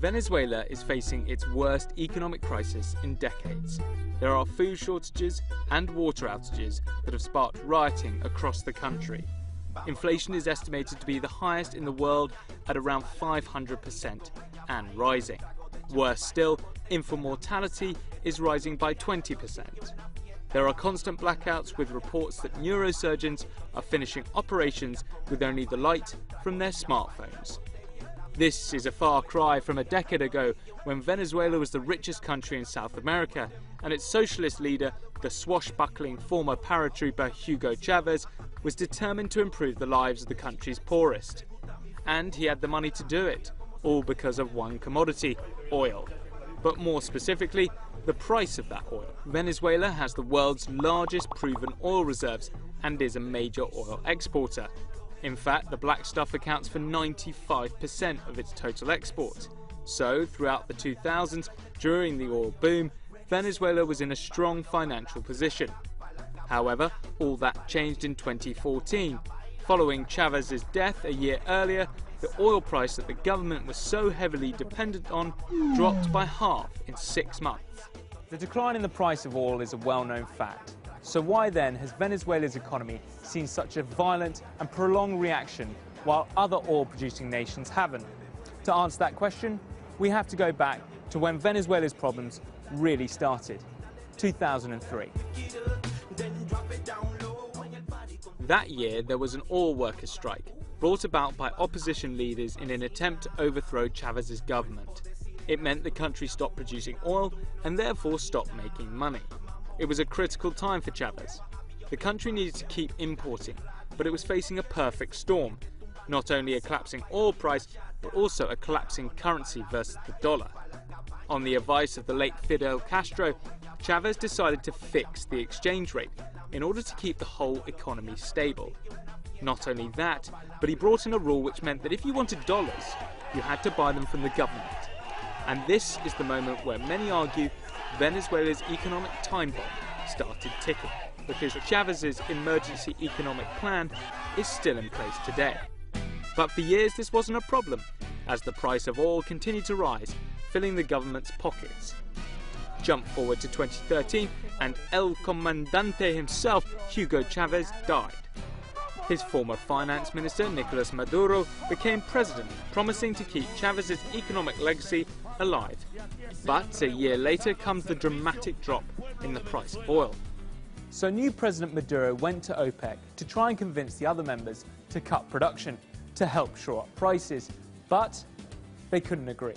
Venezuela is facing its worst economic crisis in decades. There are food shortages and water outages that have sparked rioting across the country. Inflation is estimated to be the highest in the world at around 500% and rising. Worse still, infant mortality is rising by 20%. There are constant blackouts with reports that neurosurgeons are finishing operations with only the light from their smartphones. This is a far cry from a decade ago when Venezuela was the richest country in South America and its socialist leader, the swashbuckling former paratrooper Hugo Chavez, was determined to improve the lives of the country's poorest. And he had the money to do it, all because of one commodity, oil. But more specifically, the price of that oil. Venezuela has the world's largest proven oil reserves and is a major oil exporter. In fact, the black stuff accounts for 95% of its total export. So, throughout the 2000s, during the oil boom, Venezuela was in a strong financial position. However, all that changed in 2014. Following Chavez's death a year earlier, the oil price that the government was so heavily dependent on dropped by half in 6 months. The decline in the price of oil is a well-known fact. So why then has Venezuela's economy seen such a violent and prolonged reaction while other oil-producing nations haven't? To answer that question, we have to go back to when Venezuela's problems really started, 2003. That year there was an oil workers' strike, brought about by opposition leaders in an attempt to overthrow Chavez's government. It meant the country stopped producing oil and therefore stopped making money. It was a critical time for Chavez. The country needed to keep importing, but it was facing a perfect storm. Not only a collapsing oil price, but also a collapsing currency versus the dollar. On the advice of the late Fidel Castro, Chavez decided to fix the exchange rate in order to keep the whole economy stable. Not only that, but he brought in a rule which meant that if you wanted dollars, you had to buy them from the government. And this is the moment where many argue Venezuela's economic time bomb started ticking, because Chavez's emergency economic plan is still in place today. But for years this wasn't a problem, as the price of oil continued to rise, filling the government's pockets. Jump forward to 2013 and El Comandante himself, Hugo Chavez, died. His former finance minister, Nicolas Maduro, became president, promising to keep Chavez's economic legacy alive. But a year later comes the dramatic drop in the price of oil. So new President Maduro went to OPEC to try and convince the other members to cut production, to help shore up prices, but they couldn't agree.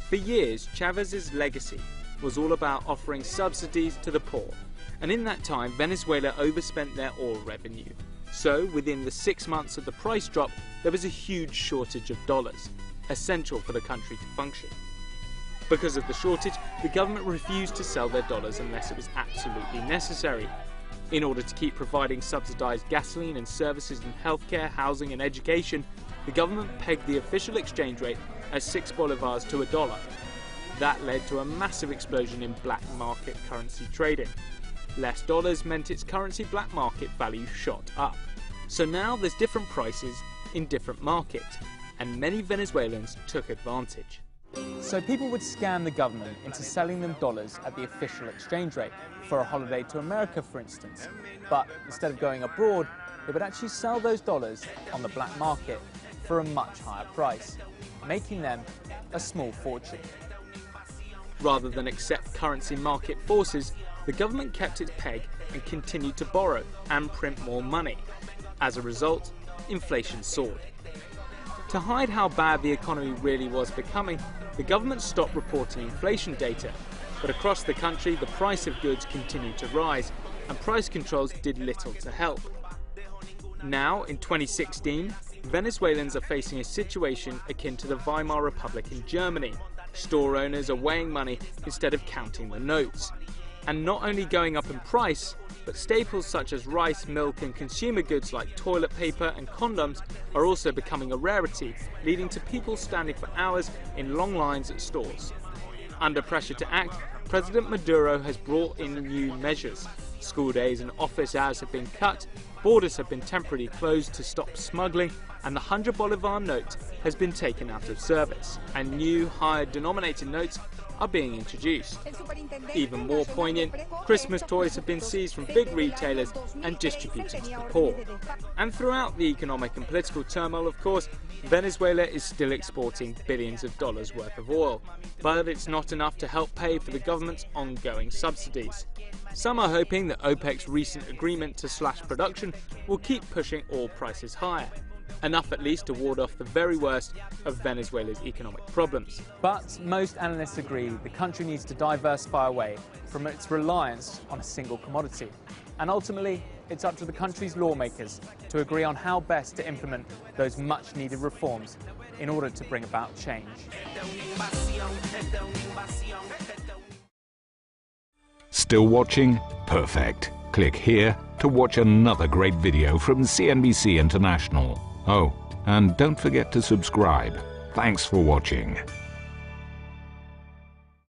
For years, Chavez's legacy was all about offering subsidies to the poor. And in that time, Venezuela overspent their oil revenue. So, within the 6 months of the price drop, there was a huge shortage of dollars, essential for the country to function. Because of the shortage, the government refused to sell their dollars unless it was absolutely necessary. In order to keep providing subsidized gasoline and services in healthcare, housing and education, the government pegged the official exchange rate as 6 bolivars to $1. That led to a massive explosion in black market currency trading. Less dollars meant its currency black market value shot up. So now there's different prices in different markets, and many Venezuelans took advantage. So people would scam the government into selling them dollars at the official exchange rate, for a holiday to America for instance. But instead of going abroad, they would actually sell those dollars on the black market for a much higher price, making them a small fortune. Rather than accept currency market forces, the government kept its peg and continued to borrow and print more money. As a result, inflation soared. To hide how bad the economy really was becoming, the government stopped reporting inflation data, but across the country the price of goods continued to rise, and price controls did little to help. Now, in 2016, Venezuelans are facing a situation akin to the Weimar Republic in Germany. Store owners are weighing money instead of counting the notes. And not only going up in price, but staples such as rice, milk and consumer goods like toilet paper and condoms are also becoming a rarity, leading to people standing for hours in long lines at stores. under pressure to act, President Maduro has brought in new measures. School days and office hours have been cut, borders have been temporarily closed to stop smuggling, and the 100 Bolivar note has been taken out of service, and new higher denominated notes are being introduced. Even more poignant, Christmas toys have been seized from big retailers and distributed to the poor. And throughout the economic and political turmoil, of course, Venezuela is still exporting billions of dollars worth of oil, but it's not enough to help pay for the government's ongoing subsidies. Some are hoping that OPEC's recent agreement to slash production will keep pushing oil prices higher. Enough at least to ward off the very worst of Venezuela's economic problems. But most analysts agree the country needs to diversify away from its reliance on a single commodity. And ultimately, it's up to the country's lawmakers to agree on how best to implement those much-needed reforms in order to bring about change. Still watching? Perfect. Click here to watch another great video from CNBC International. Oh, and don't forget to subscribe. Thanks for watching.